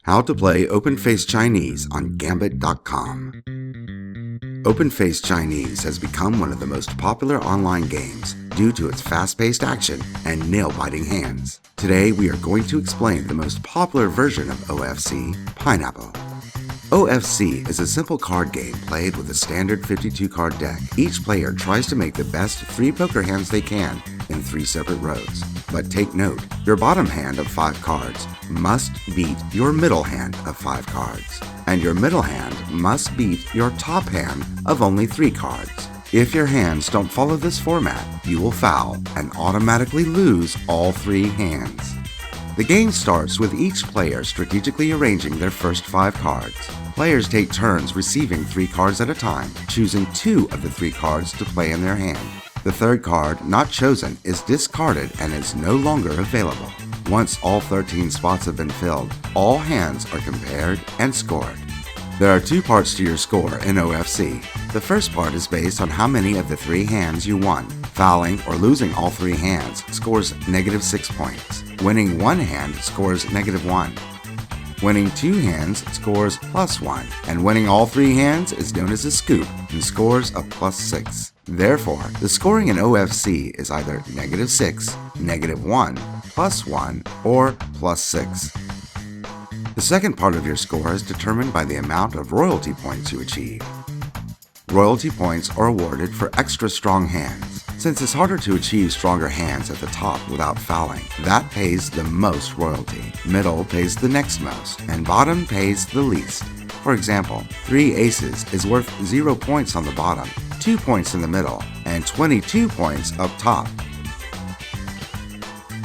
How to play Open-Face Chinese on Gambit.com. Open-Face Chinese has become one of the most popular online games due to its fast-paced action and nail-biting hands. Today we are going to explain the most popular version of OFC, Pineapple. OFC is a simple card game played with a standard 52-card deck. Each player tries to make the best 3 poker hands they can in 3 separate rows. But take note, your bottom hand of 5 cards must beat your middle hand of 5 cards, and your middle hand must beat your top hand of only 3 cards. If your hands don't follow this format, you will foul and automatically lose all 3 hands. The game starts with each player strategically arranging their first 5 cards. Players take turns receiving 3 cards at a time, choosing 2 of the 3 cards to play in their hand. The 3rd card not chosen is discarded and is no longer available. Once all 13 spots have been filled, all hands are compared and scored. There are 2 parts to your score in OFC. The first part is based on how many of the 3 hands you won. Fouling or losing all 3 hands scores -6 points. Winning 1 hand scores -1. Winning 2 hands scores +1. And winning all 3 hands is known as a scoop and scores a +6. Therefore, the scoring in OFC is either -6, -1, +1, or +6. The second part of your score is determined by the amount of royalty points you achieve. Royalty points are awarded for extra strong hands. Since it's harder to achieve stronger hands at the top without fouling, that pays the most royalty, middle pays the next most, and bottom pays the least. For example, 3 aces is worth 0 points on the bottom, 2 points in the middle, and 22 points up top.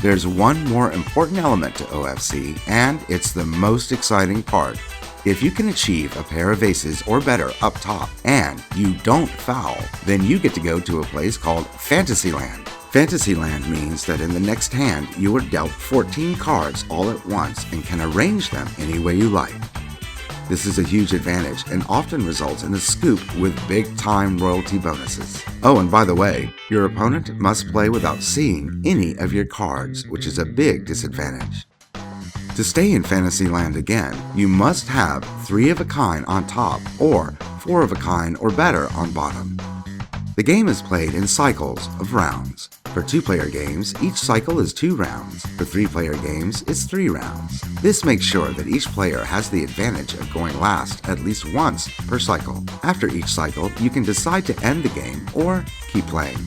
There's one more important element to OFC, and it's the most exciting part. If you can achieve a pair of aces or better up top, and you don't foul, then you get to go to a place called Fantasyland. Fantasyland means that in the next hand, you are dealt 14 cards all at once and can arrange them any way you like. This is a huge advantage and often results in a scoop with big-time royalty bonuses. Oh, and by the way, your opponent must play without seeing any of your cards, which is a big disadvantage. To stay in Fantasyland again, you must have 3 of a kind on top or 4 of a kind or better on bottom. The game is played in cycles of rounds. For 2-player games, each cycle is 2 rounds. For 3-player games, it's 3 rounds. This makes sure that each player has the advantage of going last at least once per cycle. After each cycle, you can decide to end the game or keep playing.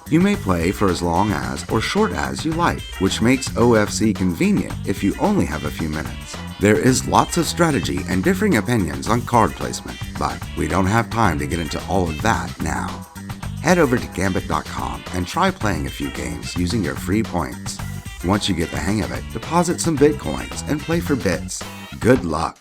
You may play for as long as or short as you like, which makes OFC convenient if you only have a few minutes. There is lots of strategy and differing opinions on card placement, but we don't have time to get into all of that now. Head over to Gambit.com and try playing a few games using your free points. Once you get the hang of it, deposit some Bitcoins and play for bits. Good luck!